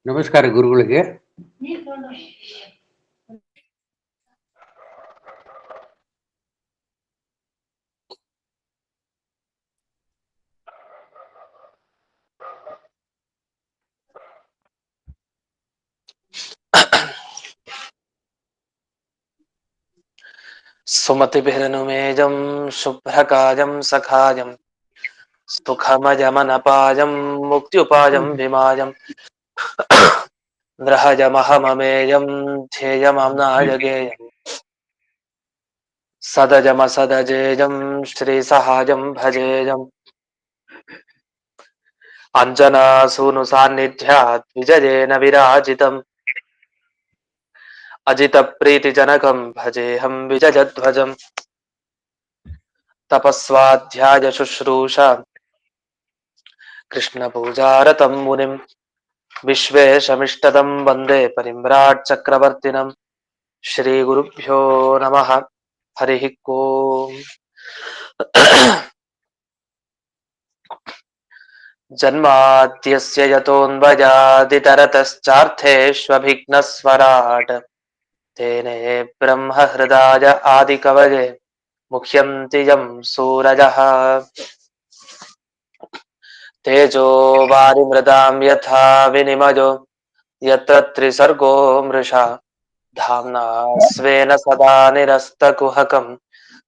ನಮಸ್ಕಾರ ಗುರುಗಳಿಗೆ. ಸುಮತಿಭಿರನುಮೇಜಂ ಶುಭ್ರಕಾಜಂ ಸಖಾಜಂ ಸುಖಮಜಮನಪಾಜಂ ಮುಕ್ತ್ಯುಪಾಜಂ ವಿಮಾಜಂ ಗ್ರಹಜಮಹಮಮೇಯಂ ಧ್ಯೇಯಮಾಮ್ನಾಯಗೇಯಂ ಸದಜಮಸದಜೇಜಂ ಶ್ರೀಸಹಾಜಂ ಭಜೇಜಂ ಅಂಜನಾಸೂನು ಸಾನ್ನಿಧ್ಯಾತ್ ವಿಜಯೇನ ವಿರಾಜಿತಂ ಅಜಿತ ಪ್ರೀತಿಜನಕಂ ಭಜೇಹಂ ವಿಜಯಧ್ವಜಂ ತಪಸ್ವಾಧ್ಯಾಯ ಶುಶ್ರೂಷ ಕೃಷ್ಣ ಪೂಜಾರತಂ ಮುನಿಂ ವಿಶ್ವೇಶಮಿಷ್ಟದಂ ವಂದೇ ಪರಿಮ್ರಾಟ್ ಚಕ್ರವರ್ತಿನಂ ಶ್ರೀ ಗುರುಭ್ಯೋ ನಮಃ. ಹರಿ ಓಂ. ಜನ್ಮಾದ್ಯಸ್ಯ ಯತೋನ್ವಯಾದಿತರತಶ್ಚಾರ್ಥೇಷ್ವಭಿಘ್ನಸ್ವರಾಟ್ ತೇನೇ ಬ್ರಹ್ಮ ಹೃದಯ ಆದಿಕವಯೇ ಮುಖ್ಯಂತಿ ಯಂ ಸೂರಜಃ ತೇಜೋ ವಾರಿಮೃದಾಂ ಯಥಾ ವಿನಿಮಯೋ ಯತ್ರ ತ್ರಿಸರ್ಗೋ ಮೃಷಾ ಧಾಮ್ನಾ ಸ್ವೇನ ಸದಾ ನಿರಸ್ತಕುಹಕಂ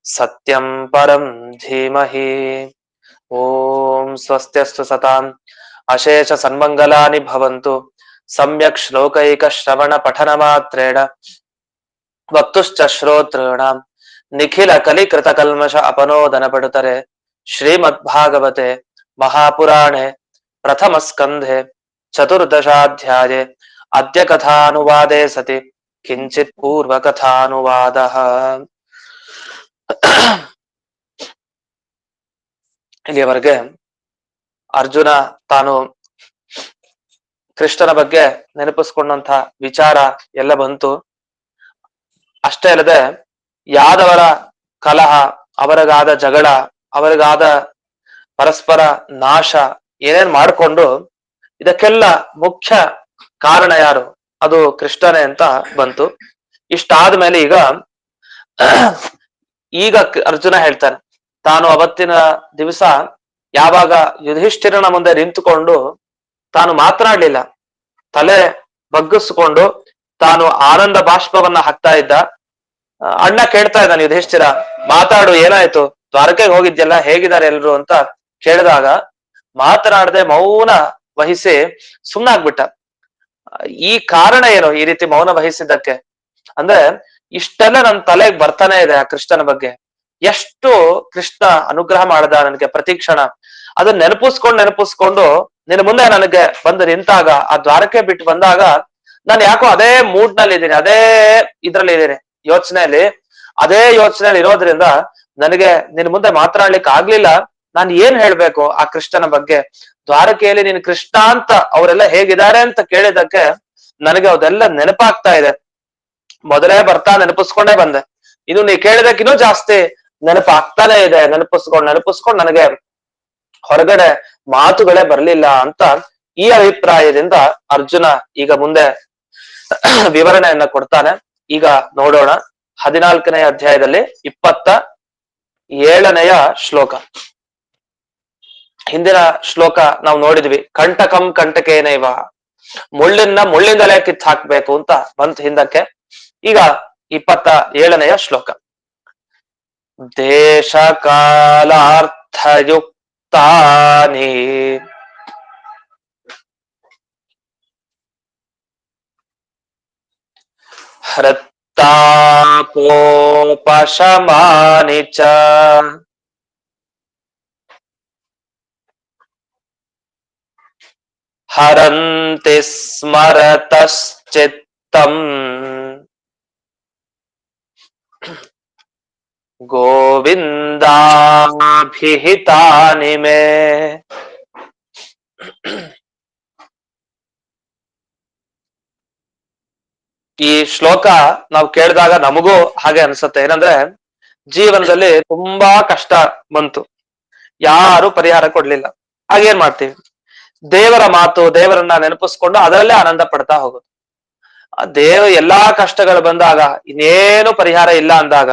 ಸತ್ಯಂ ಪರಂ ಧೀಮಹಿ. ಓಂ ಸ್ವಸ್ತ್ಯಸ್ತು ಸತಾಂ ಅಶೇಷ ಸನ್ಮಂಗಲಾನಿ ಭವಂತು. ಸಮ್ಯಕ್ ಶ್ಲೋಕೈಕ ಶ್ರವಣ ಪಠನ ಮಾತ್ರೇಣ ವಕ್ತುಶ್ಚ ಶ್ರೋತॄಣಾಂ ನಿಖಿಲ ಕಲಿಕೃತ ಕಲ್ಮಷ ಅಪನೋದನ ಪಡುತರೆ. ಶ್ರೀಮದ್ಭಾಗವತೆ ಮಹಾಪುರಾಣೆ ಪ್ರಥಮ ಸ್ಕಂಧೆ ಚತುರ್ದಶಾಧ್ಯಾಯೇ ಅದ್ಯ ಕಥಾನುವಾದೇ ಸತಿ ಕಿಂಚಿತ್ ಪೂರ್ವ ಕಥಾನುವಾದಃ. ಇಲ್ಲಿಯವರೆಗೆ ಅರ್ಜುನ ತಾನು ಕೃಷ್ಣನ ಬಗ್ಗೆ ನೆನಪಿಸ್ಕೊಂಡಂತ ವಿಚಾರ ಎಲ್ಲ ಬಂತು. ಅಷ್ಟೇ ಅಲ್ಲದೆ ಯಾದವರ ಕಲಹ, ಅವರಿಗಾದ ಜಗಳ, ಅವರಿಗಾದ ಪರಸ್ಪರ ನಾಶ ಏನೇನ್ ಮಾಡಿಕೊಂಡು ಇದಕ್ಕೆಲ್ಲ ಮುಖ್ಯ ಕಾರಣ ಯಾರು? ಅದು ಕೃಷ್ಣನೇ ಅಂತ ಬಂತು. ಇಷ್ಟಾದ್ಮೇಲೆ ಈಗ ಅರ್ಜುನ ಹೇಳ್ತಾನೆ, ತಾನು ಅವತ್ತಿನ ದಿವಸ ಯಾವಾಗ ಯುಧಿಷ್ಠಿರನ ಮುಂದೆ ನಿಂತುಕೊಂಡು ತಾನು ಮಾತನಾಡ್ಲಿಲ್ಲ, ತಲೆ ಬಗ್ಗಿಸ್ಕೊಂಡು ತಾನು ಆನಂದ ಬಾಷ್ಪವನ್ನ ಹಾಕ್ತಾ ಇದ್ದ. ಅಣ್ಣ ಕೇಳ್ತಾ ಇದ್ದಾನೆ, ಯುಧಿಷ್ಠಿರ ಮಾತಾಡು, ಏನಾಯ್ತು, ದ್ವಾರಕೆಗೆ ಹೋಗಿದ್ಯಲ್ಲ, ಹೇಗಿದ್ದಾರೆ ಎಲ್ರು ಅಂತ ಕೇಳಿದಾಗ ಮಾತನಾಡದೆ ಮೌನ ವಹಿಸಿ ಸುಮ್ನಾಗ್ಬಿಟ್ಟ. ಈ ಕಾರಣ ಏನು ಈ ರೀತಿ ಮೌನ ವಹಿಸಿದ್ದಕ್ಕೆ ಅಂದ್ರೆ, ಇಷ್ಟೆಲ್ಲ ನನ್ನ ತಲೆಗೆ ಬರ್ತಾನೆ ಇದೆ ಆ ಕೃಷ್ಣನ ಬಗ್ಗೆ. ಎಷ್ಟು ಕೃಷ್ಣ ಅನುಗ್ರಹ ಮಾಡದ ನನಗೆ ಪ್ರತಿಕ್ಷಣ. ಅದನ್ನ ನೆನಪಿಸ್ಕೊಂಡು ನಿನ್ನ ಮುಂದೆ ನನಗೆ ಬಂದು ನಿಂತಾಗ, ಆ ದ್ವಾರಕೆ ಬಿಟ್ಟು ಬಂದಾಗ ನಾನು ಯಾಕೋ ಅದೇ ಮೂಡ್ ನಲ್ಲಿ ಇದ್ದೀನಿ, ಅದೇ ಇದ್ರಲ್ಲಿ ಇದ್ದೀನಿ, ಅದೇ ಯೋಚನೆಯಲ್ಲಿ ಇರೋದ್ರಿಂದ ನನಗೆ ನಿನ್ ಮುಂದೆ ಮಾತನಾಡ್ಲಿಕ್ಕೆ ಆಗ್ಲಿಲ್ಲ. ನಾನು ಏನ್ ಹೇಳ್ಬೇಕು ಆ ಕೃಷ್ಣನ ಬಗ್ಗೆ? ದ್ವಾರಕೆಯಲ್ಲಿ ನೀನು ಕೃಷ್ಣ ಅಂತ ಅವರೆಲ್ಲ ಹೇಗಿದ್ದಾರೆ ಅಂತ ಕೇಳಿದಕ್ಕೆ ನನಗೆ ಅದೆಲ್ಲ ನೆನಪಾಗ್ತಾ ಇದೆ. ಮೊದಲೇ ಬರ್ತಾ ನೆನಪಿಸ್ಕೊಂಡೇ ಬಂದೆ, ಇನ್ನು ನೀ ಕೇಳಿದಕ್ಕಿನ್ನೂ ಜಾಸ್ತಿ ನೆನಪಾಗ್ತಾನೆ ಇದೆ. ನೆನಪಿಸ್ಕೊಂಡು ನನಗೆ ಹೊರಗಡೆ ಮಾತುಗಳೇ ಬರ್ಲಿಲ್ಲ ಅಂತ ಈ ಅಭಿಪ್ರಾಯದಿಂದ ಅರ್ಜುನ ಈಗ ಮುಂದೆ ವಿವರಣೆಯನ್ನ ಕೊಡ್ತಾನೆ. ಈಗ ನೋಡೋಣ 14ನೇ ಅಧ್ಯಾಯದಲ್ಲಿ 27ನೆಯ ಶ್ಲೋಕ. ಹಿಂದಿನ ಶ್ಲೋಕ ನಾವು ನೋಡಿದ್ವಿ, ಕಂಟಕಂ ಕಂಟಕೇನೈವ, ಮುಳ್ಳಿಂದಲೇ ಕಿತ್ತು ಹಾಕ್ಬೇಕು ಅಂತ ಬಂತು ಹಿಂದಕ್ಕೆ. ಈಗ 27ನೆಯ ಶ್ಲೋಕ. ದೇಶ ಕಾಲಾರ್ಥಯುಕ್ತಾನಿ ಹೃತ್ತಾಪೋಪಶಮಾನಿ ಚ ಹರಂತಿ ಸ್ಮರತಶ್ಚಿತ್ತಂ ಗೋವಿಂದಾಭಿಹಿತಾನಿ ಮೇ. ಈ ಶ್ಲೋಕ ನಾವು ಕೇಳಿದಾಗ ನಮಗೂ ಹಾಗೆ ಅನ್ಸುತ್ತೆ. ಏನಂದ್ರೆ, ಜೀವನದಲ್ಲಿ ತುಂಬಾ ಕಷ್ಟ ಬಂತು, ಯಾರು ಪರಿಹಾರ ಕೊಡ್ಲಿಲ್ಲ. ಹಾಗೇನ್ ಮಾಡ್ತೀವಿ? ದೇವರ ಮಾತು, ದೇವರನ್ನ ನೆನಪಿಸ್ಕೊಂಡು ಅದರಲ್ಲೇ ಆನಂದ ಪಡ್ತಾ ಹೋಗುದು. ಎಲ್ಲಾ ಕಷ್ಟಗಳು ಬಂದಾಗ, ಇನ್ನೇನು ಪರಿಹಾರ ಇಲ್ಲ ಅಂದಾಗ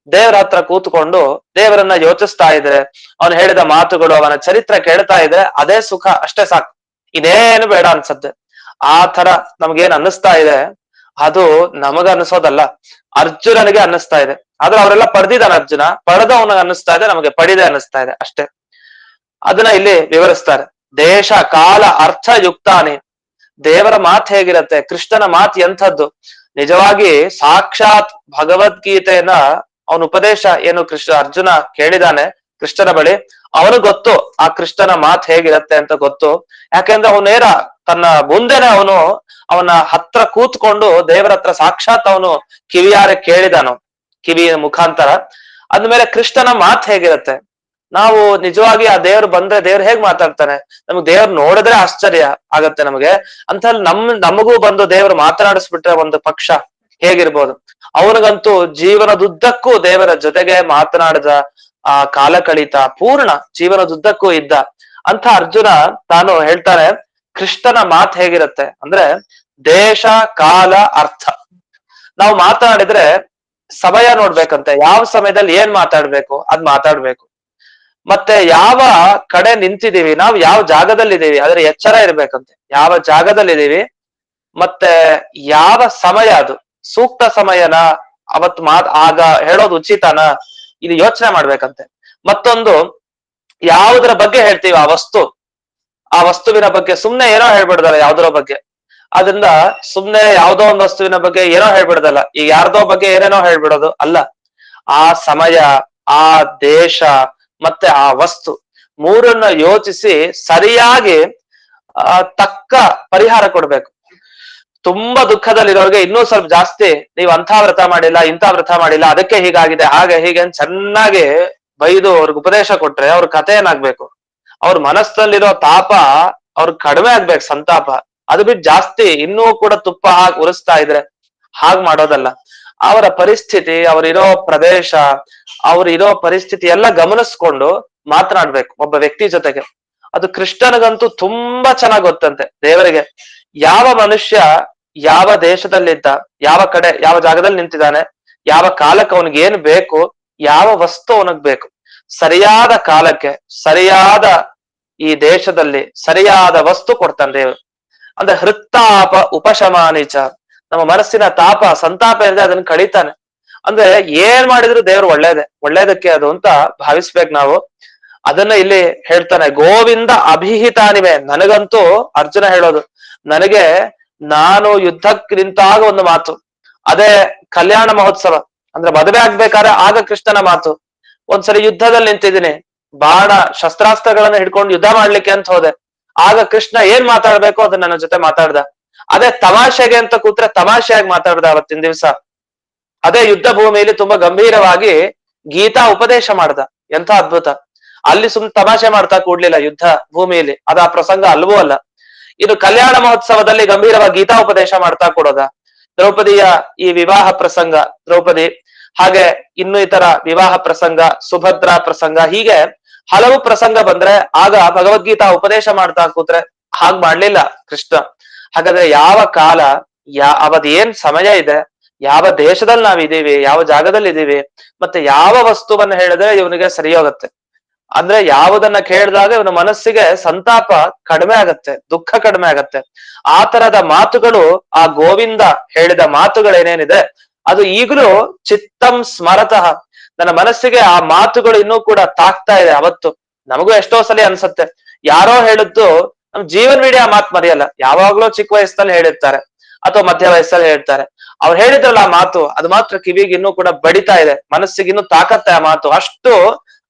ದೇವರ ಹತ್ರ ಕೂತ್ಕೊಂಡು ದೇವರನ್ನ ಯೋಚಿಸ್ತಾ ಇದ್ರೆ, ಅವನು ಹೇಳಿದ ಮಾತುಗಳು, ಅವನ ಚರಿತ್ರೆ ಕೇಳ್ತಾ ಇದ್ರೆ ಅದೇ ಸುಖ, ಅಷ್ಟೇ ಸಾಕು, ಇನ್ನೇನು ಬೇಡ ಅನ್ಸತ್ತೆ. ಆ ತರ ನಮ್ಗೇನ್ ಅನ್ನಿಸ್ತಾ ಇದೆ, ಅದು ನಮಗ ಅನ್ಸೋದಲ್ಲ, ಅರ್ಜುನನಿಗೆ ಅನ್ನಿಸ್ತಾ ಇದೆ. ಆದ್ರೆ ಅವರೆಲ್ಲ ಪಡೆದಿದ್ದಾನೆ ಅರ್ಜುನ, ಪಡೆದವನಿಗೆ ಅನ್ನಿಸ್ತಾ ಇದೆ, ನಮಗೆ ಪಡಿದೆ ಅನ್ನಿಸ್ತಾ ಇದೆ ಅಷ್ಟೇ. ಅದನ್ನ ಇಲ್ಲಿ ವಿವರಿಸ್ತಾರೆ. ದೇಶ ಕಾಲ ಅರ್ಥ ಯುಕ್ತಾನಿ. ದೇವರ ಮಾತು ಹೇಗಿರತ್ತೆ, ಕೃಷ್ಣನ ಮಾತು ಎಂಥದ್ದು, ನಿಜವಾಗಿ ಸಾಕ್ಷಾತ್ ಭಗವದ್ಗೀತೆಯನ್ನ ಅವನ ಉಪದೇಶ ಏನು ಅರ್ಜುನ ಕೇಳಿದಾನೆ ಕೃಷ್ಣನ ಬಳಿ, ಅವನು ಗೊತ್ತು ಆ ಕೃಷ್ಣನ ಮಾತು ಹೇಗಿರತ್ತೆ ಅಂತ ಗೊತ್ತು. ಯಾಕೆಂದ್ರೆ ಅವನು ನೇರ ತನ್ನ ಮುಂದೆನೆ ಅವನ ಹತ್ರ ಕೂತ್ಕೊಂಡು ದೇವರ ಹತ್ರ ಸಾಕ್ಷಾತ್ ಅವನು ಕಿವಿಯಾರೆ ಕೇಳಿದಾನು, ಕಿವಿಯ ಮುಖಾಂತರ. ಅಂದ್ಮೇಲೆ ಕೃಷ್ಣನ ಮಾತು ಹೇಗಿರತ್ತೆ, ನಾವು ನಿಜವಾಗಿ ಆ ದೇವ್ರು ಬಂದ್ರೆ ದೇವ್ರು ಹೇಗ್ ಮಾತಾಡ್ತಾನೆ, ನಮ್ಗೆ ದೇವ್ರು ನೋಡಿದ್ರೆ ಆಶ್ಚರ್ಯ ಆಗತ್ತೆ ನಮಗೆ. ಅಂತ ನಮಗೂ ಬಂದು ದೇವ್ರು ಮಾತನಾಡಿಸ್ಬಿಟ್ರೆ ಒಂದು ಪಕ್ಷ ಹೇಗಿರ್ಬೋದು. ಅವನಿಗಂತೂ ಜೀವನದುದ್ದಕ್ಕೂ ದೇವರ ಜೊತೆಗೆ ಮಾತನಾಡಿದ ಆ ಕಾಲ ಕಳೀತ ಪೂರ್ಣ ಜೀವನದುದ್ದಕ್ಕೂ ಇದ್ದ ಅಂತ ಅರ್ಜುನ ತಾನು ಹೇಳ್ತಾನೆ, ಕೃಷ್ಣನ ಮಾತು ಹೇಗಿರತ್ತೆ ಅಂದ್ರೆ ದೇಶ ಕಾಲ ಅರ್ಥ. ನಾವು ಮಾತನಾಡಿದ್ರೆ ಸಮಯ ನೋಡ್ಬೇಕಂತೆ, ಯಾವ ಸಮಯದಲ್ಲಿ ಏನ್ ಮಾತಾಡ್ಬೇಕು ಅದ್ ಮಾತಾಡ್ಬೇಕು. ಮತ್ತೆ ಯಾವ ಕಡೆ ನಿಂತಿದೀವಿ, ನಾವು ಯಾವ ಜಾಗದಲ್ಲಿದ್ದೀವಿ ಅದ್ರ ಎಚ್ಚರ ಇರ್ಬೇಕಂತೆ, ಯಾವ ಜಾಗದಲ್ಲಿದ್ದೀವಿ ಮತ್ತೆ ಯಾವ ಸಮಯ ಅದು ಸೂಕ್ತ ಸಮಯನ, ಅವತ್ ಆಗ ಹೇಳೋದು ಉಚಿತನ, ಇದು ಯೋಚನೆ ಮಾಡ್ಬೇಕಂತೆ. ಮತ್ತೊಂದು, ಯಾವುದರ ಬಗ್ಗೆ ಹೇಳ್ತೀವಿ ಆ ವಸ್ತುವಿನ ಬಗ್ಗೆ ಸುಮ್ನೆ ಏನೋ ಹೇಳ್ಬಿಡ್ದಲ್ಲ ಯಾವ್ದರ ಬಗ್ಗೆ. ಅದರಿಂದ ಸುಮ್ನೆ ಯಾವ್ದೋ ಒಂದು ವಸ್ತುವಿನ ಬಗ್ಗೆ ಏನೋ ಹೇಳ್ಬಿಡ್ದಲ್ಲ, ಈಗ ಯಾರ್ದೋ ಬಗ್ಗೆ ಏನೇನೋ ಹೇಳ್ಬಿಡೋದು ಅಲ್ಲ. ಆ ಸಮಯ, ಆ ದೇಶ ಮತ್ತೆ ಆ ವಸ್ತು ಮೂರನ್ನ ಯೋಚಿಸಿ ಸರಿಯಾಗಿ ತಕ್ಕ ಪರಿಹಾರ ಕೊಡ್ಬೇಕು. ತುಂಬಾ ದುಃಖದಲ್ಲಿರೋರ್ಗೆ ಇನ್ನೂ ಸ್ವಲ್ಪ ಜಾಸ್ತಿ, ನೀವು ಅಂಥ ವ್ರತ ಮಾಡಿಲ್ಲ, ಇಂಥ ವ್ರತ ಮಾಡಿಲ್ಲ, ಅದಕ್ಕೆ ಹೀಗಾಗಿದೆ, ಹಾಗೆ ಹೀಗೆ ಚೆನ್ನಾಗಿ ಬೈದು ಅವ್ರಿಗೆ ಉಪದೇಶ ಕೊಟ್ರೆ ಅವ್ರ ಕಥೆ ಏನಾಗ್ಬೇಕು, ಅವ್ರ ಮನಸ್ಸಲ್ಲಿರೋ ತಾಪ ಅವ್ರಿಗೆ ಕಡಿಮೆ ಆಗ್ಬೇಕು, ಸಂತಾಪ. ಅದು ಬಿಟ್ಟು ಜಾಸ್ತಿ ಇನ್ನೂ ಕೂಡ ತುಪ್ಪ ಹಾಕಿ ಉರಿಸ್ತಾ ಇದ್ರೆ ಹಾಗ್ ಮಾಡೋದಲ್ಲ. ಅವರ ಪರಿಸ್ಥಿತಿ, ಅವರಿರೋ ಪ್ರದೇಶ, ಅವ್ರಿರೋ ಪರಿಸ್ಥಿತಿ ಎಲ್ಲ ಗಮನಿಸ್ಕೊಂಡು ಮಾತನಾಡ್ಬೇಕು ಒಬ್ಬ ವ್ಯಕ್ತಿ ಜೊತೆಗೆ. ಅದು ಕೃಷ್ಣನಿಗಂತೂ ತುಂಬಾ ಚೆನ್ನಾಗ್ ಗೊತ್ತಂತೆ ದೇವರಿಗೆ. ಯಾವ ಮನುಷ್ಯ ಯಾವ ದೇಶದಲ್ಲಿದ್ದ, ಯಾವ ಕಡೆ ಯಾವ ಜಾಗದಲ್ಲಿ ನಿಂತಿದ್ದಾನೆ, ಯಾವ ಕಾಲಕ್ಕೆ ಅವನಿಗೆ ಏನ್ ಬೇಕು, ಯಾವ ವಸ್ತು ಅವನಿಗೆ ಬೇಕು, ಸರಿಯಾದ ಕಾಲಕ್ಕೆ ಸರಿಯಾದ ಈ ದೇಶದಲ್ಲಿ ಸರಿಯಾದ ವಸ್ತು ಕೊಡ್ತಾನೆ ದೇವರು. ಅಂದ್ರೆ ಹೃತ್ತಾಪ ಉಪಶಮಾನಿಚ, ನಮ್ಮ ಮನಸ್ಸಿನ ತಾಪ ಸಂತಾಪ ಇರದೆ ಅದನ್ನ ಕಳೀತಾನೆ. ಅಂದ್ರೆ ಏನ್ ಮಾಡಿದ್ರು ದೇವ್ರು ಒಳ್ಳೇದಕ್ಕೆ ಅದು ಅಂತ ಭಾವಿಸ್ಬೇಕು ನಾವು. ಅದನ್ನ ಇಲ್ಲಿ ಹೇಳ್ತಾನೆ, ಗೋವಿಂದ ಅಭಿಹಿತಾನಿವೆ. ನನಗಂತೂ ಅರ್ಜುನ ಹೇಳೋದು, ನನಗೆ ನಾನು ಯುದ್ಧಕ್ಕೆ ನಿಂತಾಗ ಒಂದು ಮಾತು, ಅದೇ ಕಲ್ಯಾಣ ಮಹೋತ್ಸವ ಅಂದ್ರೆ ಮದುವೆ ಆಗ್ಬೇಕಾದ್ರೆ ಆಗ ಕೃಷ್ಣನ ಮಾತು. ಒಂದ್ಸರಿ ಯುದ್ಧದಲ್ಲಿ ನಿಂತಿದ್ದೀನಿ, ಬಾಣ ಶಸ್ತ್ರಾಸ್ತ್ರಗಳನ್ನ ಹಿಡ್ಕೊಂಡು ಯುದ್ಧ ಮಾಡ್ಲಿಕ್ಕೆ ಅಂತ ಹೋದೆ, ಆಗ ಕೃಷ್ಣ ಏನ್ ಮಾತಾಡ್ಬೇಕು ಅದನ್ನ ನನ್ನ ಜೊತೆ ಮಾತಾಡ್ದ. ಅದೇ ತಮಾಷೆಗೆ ಅಂತ ಕೂತ್ರೆ ತಮಾಷೆಯಾಗಿ ಮಾತಾಡ್ದ ಅವತ್ತಿನ ದಿವ್ಸ. ಅದೇ ಯುದ್ಧ ಭೂಮಿಯಲ್ಲಿ ತುಂಬಾ ಗಂಭೀರವಾಗಿ ಗೀತಾ ಉಪದೇಶ ಮಾಡ್ದ. ಎಂಥ ಅದ್ಭುತ. ಅಲ್ಲಿ ತಮಾಷೆ ಮಾಡ್ತಾ ಕೂಡ್ಲಿಲ್ಲ ಯುದ್ಧ ಭೂಮಿಯಲ್ಲಿ, ಅದ ಆ ಪ್ರಸಂಗ ಅಲ್ವೂ ಅಲ್ಲ. ಇನ್ನು ಕಲ್ಯಾಣ ಮಹೋತ್ಸವದಲ್ಲಿ ಗಂಭೀರವಾಗಿ ಗೀತಾ ಉಪದೇಶ ಮಾಡ್ತಾ ಕೊಡೋದ. ದ್ರೌಪದಿಯ ಈ ವಿವಾಹ ಪ್ರಸಂಗ, ದ್ರೌಪದಿ ಹಾಗೆ ಇನ್ನು ಇತರ ವಿವಾಹ ಪ್ರಸಂಗ, ಸುಭದ್ರ ಪ್ರಸಂಗ, ಹೀಗೆ ಹಲವು ಪ್ರಸಂಗ ಬಂದ್ರೆ ಆಗ ಭಗವದ್ಗೀತಾ ಉಪದೇಶ ಮಾಡ್ತಾ ಕೂತ್ರೆ ಹಾಗ್ ಮಾಡ್ಲಿಲ್ಲ ಕೃಷ್ಣ. ಹಾಗಾದ್ರೆ ಯಾವ ಕಾಲ, ಅವದ್ ಏನ್ ಸಮಯ ಇದೆ, ಯಾವ ದೇಶದಲ್ಲಿ ನಾವಿದೀವಿ, ಯಾವ ಜಾಗದಲ್ಲಿ ಇದೀವಿ, ಮತ್ತೆ ಯಾವ ವಸ್ತುವನ್ನ ಹೇಳಿದ್ರೆ ಇವನಿಗೆ ಸರಿ ಹೋಗುತ್ತೆ, ಅಂದ್ರೆ ಯಾವುದನ್ನ ಕೇಳಿದಾಗ ಇವನ ಮನಸ್ಸಿಗೆ ಸಂತಾಪ ಕಡಿಮೆ ಆಗತ್ತೆ, ದುಃಖ ಕಡಿಮೆ ಆಗತ್ತೆ. ಆ ತರದ ಮಾತುಗಳು, ಆ ಗೋವಿಂದ ಹೇಳಿದ ಮಾತುಗಳೇನೇನಿದೆ ಅದು ಈಗಲೂ ಚಿತ್ತಂ ಸ್ಮರತಃ, ನನ್ನ ಮನಸ್ಸಿಗೆ ಆ ಮಾತುಗಳು ಇನ್ನೂ ಕೂಡ ತಾಕ್ತಾ ಇದೆ. ಅವತ್ತು ನಮಗೂ ಎಷ್ಟೋ ಸಲ ಅನ್ಸತ್ತೆ, ಯಾರೋ ಹೇಳಿದ್ದು ನಮ್ ಜೀವನವಿಡೀ ಆ ಮಾತು ಮರೆಯಲ್ಲ. ಯಾವಾಗ್ಲೂ ಚಿಕ್ಕ ವಯಸ್ಸಲ್ಲಿ ಹೇಳಿರ್ತಾರೆ ಅಥವಾ ಮಧ್ಯ ವಯಸ್ಸಲ್ಲಿ ಹೇಳ್ತಾರೆ, ಅವ್ರು ಹೇಳಿದ್ರಲ್ಲ ಆ ಮಾತು, ಅದು ಮಾತ್ರ ಕಿವಿಗೆ ಇನ್ನೂ ಕೂಡ ಬಡಿತಾ ಇದೆ, ಮನಸ್ಸಿಗೆ ಇನ್ನೂ ತಾಕತ್ತೆ ಆ ಮಾತು, ಅಷ್ಟು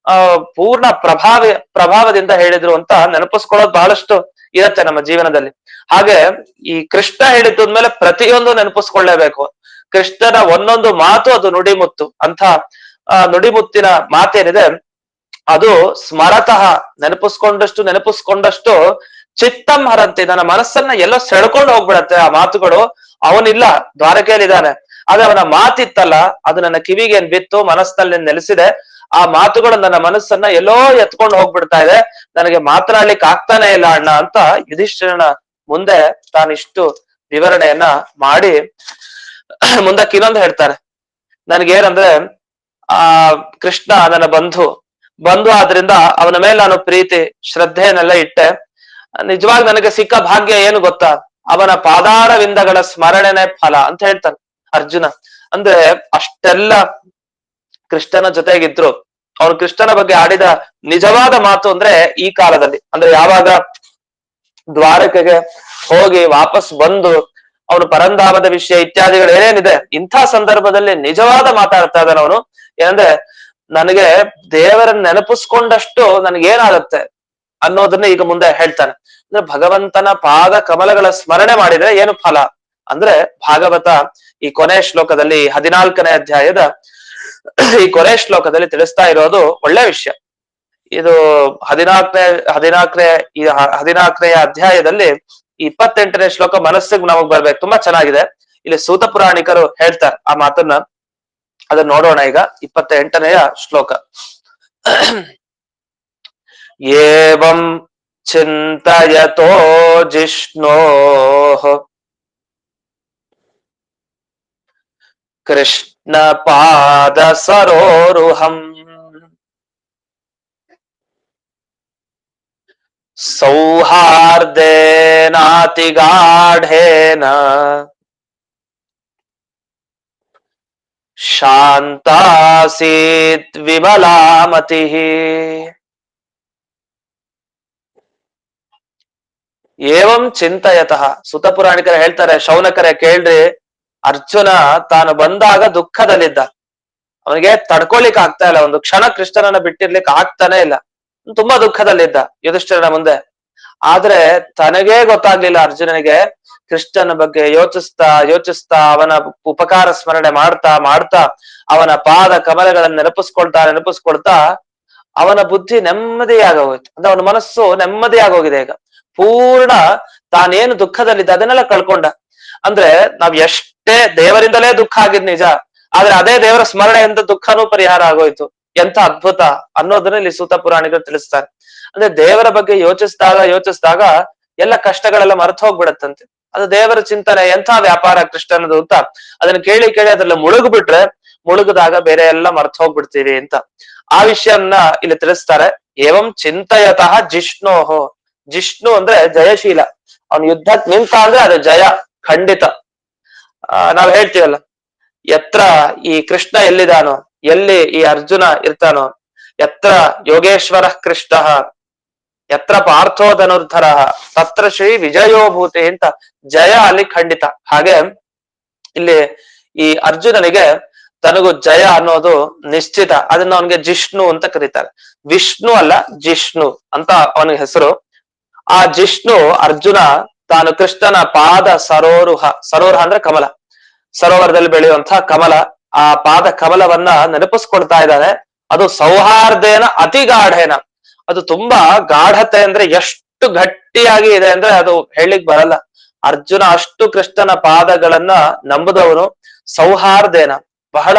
ಪೂರ್ಣ ಪ್ರಭಾವದಿಂದ ಹೇಳಿದ್ರು ಅಂತ ನೆನಪಿಸ್ಕೊಳ್ಳೋದು ಬಹಳಷ್ಟು ಇರತ್ತೆ ನಮ್ಮ ಜೀವನದಲ್ಲಿ. ಹಾಗೆ ಈ ಕೃಷ್ಣ ಹೇಳಿದ್ಮೇಲೆ ಪ್ರತಿಯೊಂದು ನೆನಪಿಸ್ಕೊಳ್ಳೇಬೇಕು. ಕೃಷ್ಣನ ಒಂದೊಂದು ಮಾತು ಅದು ನುಡಿಮುತ್ತು. ಅಂತ ನುಡಿಮುತ್ತಿನ ಮಾತೇನಿದೆ ಅದು ಸ್ಮರತಃ, ನೆನಪಿಸ್ಕೊಂಡಷ್ಟು ಚಿತ್ತಂ ಹರಂತಿ, ನನ್ನ ಮನಸ್ಸನ್ನ ಎಲ್ಲೋ ಸೆಳ್ಕೊಂಡು ಹೋಗ್ಬಿಡತ್ತೆ ಆ ಮಾತುಗಳು. ಅವನಿಲ್ಲ, ದ್ವಾರಕೆಯಲ್ಲಿದ್ದಾನೆ, ಆದ್ರೆ ಅವನ ಮಾತಿತ್ತಲ್ಲ, ಅದು ನನ್ನ ಕಿವಿಗೆ ಏನ್ ಬಿತ್ತು, ಮನಸ್ಸಿನಲ್ಲಿ ನೆಲೆಸಿದೆ. ಆ ಮಾತುಗಳು ನನ್ನ ಮನಸ್ಸನ್ನ ಎಲ್ಲೋ ಎತ್ಕೊಂಡು ಹೋಗ್ಬಿಡ್ತಾ ಇದೆ, ನನಗೆ ಮಾತನಾಡ್ಲಿಕ್ಕೆ ಆಗ್ತಾನೆ ಇಲ್ಲ ಅಣ್ಣ ಅಂತ ಯುಧಿಷ್ಠಿರನ ಮುಂದೆ ತಾನಿಷ್ಟು ವಿವರಣೆಯನ್ನ ಮಾಡಿ ಮುಂದಕ್ಕೆ ಇನ್ನೊಂದು ಹೇಳ್ತಾರೆ. ನನಗೇನಂದ್ರೆ ಆ ಕೃಷ್ಣ ನನ್ನ ಬಂಧು ಆದ್ರಿಂದ ಅವನ ಮೇಲೆ ನಾನು ಪ್ರೀತಿ ಶ್ರದ್ಧೆಯನ್ನೆಲ್ಲ ಇಟ್ಟೆ. ನಿಜವಾಗಿ ನನಗೆ ಸಿಕ್ಕ ಭಾಗ್ಯ ಏನು ಗೊತ್ತಾ, ಅವನ ಪಾದಾರವಿಂದಗಳ ಸ್ಮರಣೆನೇ ಫಲ ಅಂತ ಹೇಳ್ತಾನೆ ಅರ್ಜುನ. ಅಂದ್ರೆ ಅಷ್ಟೆಲ್ಲ ಕೃಷ್ಣನ ಜೊತೆಗಿದ್ರು, ಅವ್ರು ಕೃಷ್ಣನ ಬಗ್ಗೆ ಆಡಿದ ನಿಜವಾದ ಮಾತು ಅಂದ್ರೆ ಈ ಕಾಲದಲ್ಲಿ, ಅಂದ್ರೆ ಯಾವಾಗ ದ್ವಾರಕೆಗೆ ಹೋಗಿ ವಾಪಸ್ ಬಂದು ಅವನು ಪರಂಧಾಮದ ವಿಷಯ ಇತ್ಯಾದಿಗಳು ಏನೇನಿದೆ, ಇಂಥ ಸಂದರ್ಭದಲ್ಲಿ ನಿಜವಾದ ಮಾತಾಡ್ತಾ ಇದ್ದಾನೆ ಅವನು. ಏನಂದ್ರೆ ನನಗೆ ದೇವರನ್ನ ನೆನಪಿಸ್ಕೊಂಡಷ್ಟು ನನಗೇನಾಗತ್ತೆ ಅನ್ನೋದನ್ನ ಈಗ ಮುಂದೆ ಹೇಳ್ತಾನೆ. ಅಂದ್ರೆ ಭಗವಂತನ ಪಾದ ಕಮಲಗಳ ಸ್ಮರಣೆ ಮಾಡಿದ್ರೆ ಏನು ಫಲ ಅಂದ್ರೆ, ಭಾಗವತ ಈ ಕೊನೆ ಶ್ಲೋಕದಲ್ಲಿ 14ನೇ ಅಧ್ಯಾಯದ ಈ ಕೊನೆ ಶ್ಲೋಕದಲ್ಲಿ ತಿಳಿಸ್ತಾ ಇರೋದು ಒಳ್ಳೆ ವಿಷಯ. ಇದು 14ನೇ ಅಧ್ಯಾಯದಲ್ಲಿ 28ನೇ ಶ್ಲೋಕ ಮನಸ್ಸಿಗೆ ನಮಗ್ ಬರ್ಬೇಕು, ತುಂಬಾ ಚೆನ್ನಾಗಿದೆ. ಇಲ್ಲಿ ಸೂತ ಪುರಾಣಿಕರು ಹೇಳ್ತಾರೆ ಆ ಮಾತನ್ನ, ಅದನ್ನ ನೋಡೋಣ ಈಗ. 28ನೆಯ ಶ್ಲೋಕ. ಏವಂ ಚಿಂತಯತೋ ಜಿಷ್ಣೋ ಕೃಷ್ಣ ಪಾದ ಸರೋರುಹಂ ಸೌಹಾರ್ದೇನಾತಿಗಾಢೇನ ಶಾಂತಾಸೀತ್ ವಿಮಲಾಮತಿಃ. ಏವಂ ಚಿಂತಯತಃ, ಸುತ ಪುರಾಣಿಕರು ಹೇಳ್ತಾರೆ, ಶೌನಕರೇ ಕೇಳ್ರಿ, ಅರ್ಜುನ ತಾನು ಬಂದಾಗ ದುಃಖದಲ್ಲಿದ್ದ, ಅವನಿಗೆ ತಡ್ಕೊಳಿಕ್ ಆಗ್ತಾ ಇಲ್ಲ, ಒಂದು ಕ್ಷಣ ಕೃಷ್ಣನನ್ನ ಬಿಟ್ಟಿರ್ಲಿಕ್ಕೆ ಆಗ್ತಾನೆ ಇಲ್ಲ, ತುಂಬಾ ದುಃಖದಲ್ಲಿದ್ದ ಯುಧಿಷ್ಠಿರನ ಮುಂದೆ. ಆದ್ರೆ ತನಗೇ ಗೊತ್ತಾಗ್ಲಿಲ್ಲ ಅರ್ಜುನನಿಗೆ, ಕೃಷ್ಣನ ಬಗ್ಗೆ ಯೋಚಿಸ್ತಾ ಅವನ ಉಪಕಾರ ಸ್ಮರಣೆ ಮಾಡ್ತಾ ಅವನ ಪಾದ ಕಮಲಗಳನ್ನ ನೆನಪಿಸ್ಕೊಳ್ತಾ ಅವನ ಬುದ್ಧಿ ನೆಮ್ಮದಿಯಾಗೋಯ್ತು. ಅಂದ್ರೆ ಅವನ ಮನಸ್ಸು ನೆಮ್ಮದಿಯಾಗೋಗಿದೆ ಈಗ ಪೂರ್ಣ. ತಾನೇನು ದುಃಖದಲ್ಲಿದ್ದ ಅದನ್ನೆಲ್ಲ ಕಳ್ಕೊಂಡ. ಅಂದ್ರೆ ನಾವ್ ಎಷ್ಟೇ ದೇವರಿಂದಲೇ ದುಃಖ ಆಗಿದ್ ನಿಜ, ಆದ್ರೆ ಅದೇ ದೇವರ ಸ್ಮರಣೆಯಿಂದ ದುಃಖನೂ ಪರಿಹಾರ ಆಗೋಯ್ತು. ಎಂತ ಅದ್ಭುತ ಅನ್ನೋದನ್ನ ಇಲ್ಲಿ ಸೂತ ಪುರಾಣಿಕರು ತಿಳಿಸ್ತಾರೆ. ಅಂದ್ರೆ ದೇವರ ಬಗ್ಗೆ ಯೋಚಿಸಿದಾಗ ಎಲ್ಲ ಕಷ್ಟಗಳೆಲ್ಲ ಮರೆತು ಹೋಗ್ಬಿಡತ್ತಂತೆ. ಅದು ದೇವರ ಚಿಂತನೆ, ಎಂಥ ವ್ಯಾಪಾರ ಕೃಷ್ಣನದು ಅಂತ ಅದನ್ನ ಕೇಳಿ ಅದ್ರಲ್ಲಿ ಮುಳುಗಿದಾಗ ಬೇರೆ ಎಲ್ಲ ಮರ್ತು ಹೋಗ್ಬಿಡ್ತೀವಿ ಅಂತ ಆ ವಿಷಯನ್ನ ಇಲ್ಲಿ ತಿಳಿಸ್ತಾರೆ. ಏವಂ ಚಿಂತಯತಃ ಜಿಷ್ಣೋಹೋ, ಜಿಷ್ಣು ಅಂದ್ರೆ ಜಯಶೀಲ, ಅವನು ಯುದ್ಧಕ್ಕೆ ನಿಂತ ಅಂದ್ರೆ ಅದು ಜಯ ಖಂಡಿತ. ನಾವ್ ಹೇಳ್ತೀವಲ್ಲ, ಎತ್ರ ಈ ಕೃಷ್ಣ ಎಲ್ಲಿದಾನೋ, ಎಲ್ಲಿ ಈ ಅರ್ಜುನ ಇರ್ತಾನೋ, ಎತ್ರ ಯೋಗೇಶ್ವರ ಕೃಷ್ಣ ಎತ್ರ ಪಾರ್ಥೋ ಧನುರ್ಧರ ತತ್ರ ಶ್ರೀ ವಿಜಯೋಭೂತಿ ಅಂತ ಜಯ ಅಲ್ಲಿ ಖಂಡಿತ. ಹಾಗೆ ಇಲ್ಲಿ ಈ ಅರ್ಜುನನಿಗೆ ತನಗೂ ಜಯ ಅನ್ನೋದು ನಿಶ್ಚಿತ. ಅದನ್ನ ಅವನಿಗೆ ಜಿಷ್ಣು ಅಂತ ಕರೀತಾರೆ. ವಿಷ್ಣು ಅಲ್ಲ, ಜಿಷ್ಣು ಅಂತ ಅವನಿಗೆ ಹೆಸರು. ಆ ಜಿಷ್ಣು ಅರ್ಜುನ ತಾನು ಕೃಷ್ಣನ ಪಾದ ಸರೋರುಹ ಅಂದ್ರೆ ಕಮಲ, ಸರೋವರದಲ್ಲಿ ಬೆಳೆಯುವಂತಹ ಕಮಲ, ಆ ಪಾದ ಕಮಲವನ್ನ ನೆನಪಿಸ್ಕೊಳ್ತಾ ಇದ್ದಾನೆ. ಅದು ಸೌಹಾರ್ದೇನ ಅತಿ ಗಾಢೇನ, ಅದು ತುಂಬಾ ಗಾಢತೆ ಅಂದ್ರೆ ಎಷ್ಟು ಗಟ್ಟಿಯಾಗಿ ಇದೆ ಅಂದ್ರೆ ಅದು ಹೇಳಿಕ್ ಬರಲ್ಲ. ಅರ್ಜುನ ಅಷ್ಟು ಕೃಷ್ಣನ ಪಾದಗಳನ್ನ ನಂಬುದವನು. ಸೌಹಾರ್ದೇನ, ಬಹಳ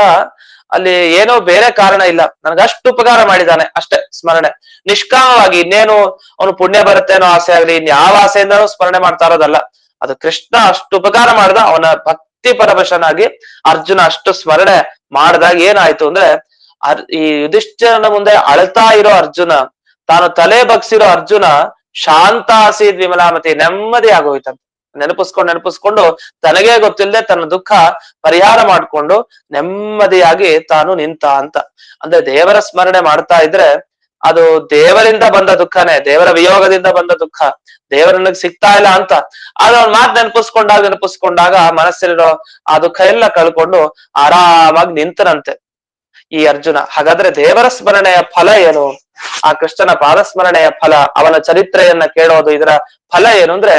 ಅಲ್ಲಿ ಏನೋ ಬೇರೆ ಕಾರಣ ಇಲ್ಲ, ನನಗಷ್ಟು ಉಪಕಾರ ಮಾಡಿದ್ದಾನೆ ಅಷ್ಟೇ ಸ್ಮರಣೆ, ನಿಷ್ಕಾಮವಾಗಿ. ಇನ್ನೇನು ಅವನು ಪುಣ್ಯ ಬರುತ್ತೇನೋ ಆಸೆ ಆಗ್ಲಿ, ಇನ್ಯಾವ ಆಸೆಯಿಂದನೂ ಸ್ಮರಣೆ ಮಾಡ್ತಾ ಇರೋದಲ್ಲ. ಅದು ಕೃಷ್ಣ ಅಷ್ಟು ಉಪಕಾರ ಮಾಡ್ದ, ಅವನ ಭಕ್ತಿ ಪರವಶನಾಗಿ ಅರ್ಜುನ ಅಷ್ಟು ಸ್ಮರಣೆ ಮಾಡಿದಾಗ ಏನಾಯ್ತು ಅಂದ್ರೆ, ಈ ಯುಧಿಷ್ಠಿರನ ಮುಂದೆ ಅಳ್ತಾ ಇರೋ ಅರ್ಜುನ, ತಾನು ತಲೆ ಬಗ್ಸಿರೋ ಅರ್ಜುನ ಶಾಂತ ಆಸೀದ್ ವಿಮಲಾಮತಿ, ನೆಮ್ಮದಿ ಆಗೋಯ್ತಂತ. ನೆನಪಿಸ್ಕೊಂಡು ತನಗೇ ಗೊತ್ತಿಲ್ಲದೆ ತನ್ನ ದುಃಖ ಪರಿಹಾರ ಮಾಡ್ಕೊಂಡು ನೆಮ್ಮದಿಯಾಗಿ ತಾನು ನಿಂತ ಅಂತ. ಅಂದ್ರೆ ದೇವರ ಸ್ಮರಣೆ ಮಾಡ್ತಾ ಇದ್ರೆ ಅದು ದೇವರಿಂದ ಬಂದ ದುಃಖನೇ, ದೇವರ ವಿಯೋಗದಿಂದ ಬಂದ ದುಃಖ, ದೇವರನ್ನ ಸಿಗ್ತಾ ಇಲ್ಲ ಅಂತ. ಆದ್ರೆ ಅವ್ನ ಮಾತು ನೆನಪಿಸ್ಕೊಂಡಾಗ ಮನಸ್ಸಲ್ಲಿರೋ ಆ ದುಃಖ ಎಲ್ಲ ಕಳ್ಕೊಂಡು ಆರಾಮಾಗಿ ನಿಂತನಂತೆ ಈ ಅರ್ಜುನ. ಹಾಗಾದ್ರೆ ದೇವರ ಸ್ಮರಣೆಯ ಫಲ ಏನು? ಆ ಕೃಷ್ಣನ ಪಾದ ಸ್ಮರಣೆಯ ಫಲ, ಅವನ ಚರಿತ್ರೆಯನ್ನ ಕೇಳೋದು, ಇದರ ಫಲ ಏನು ಅಂದ್ರೆ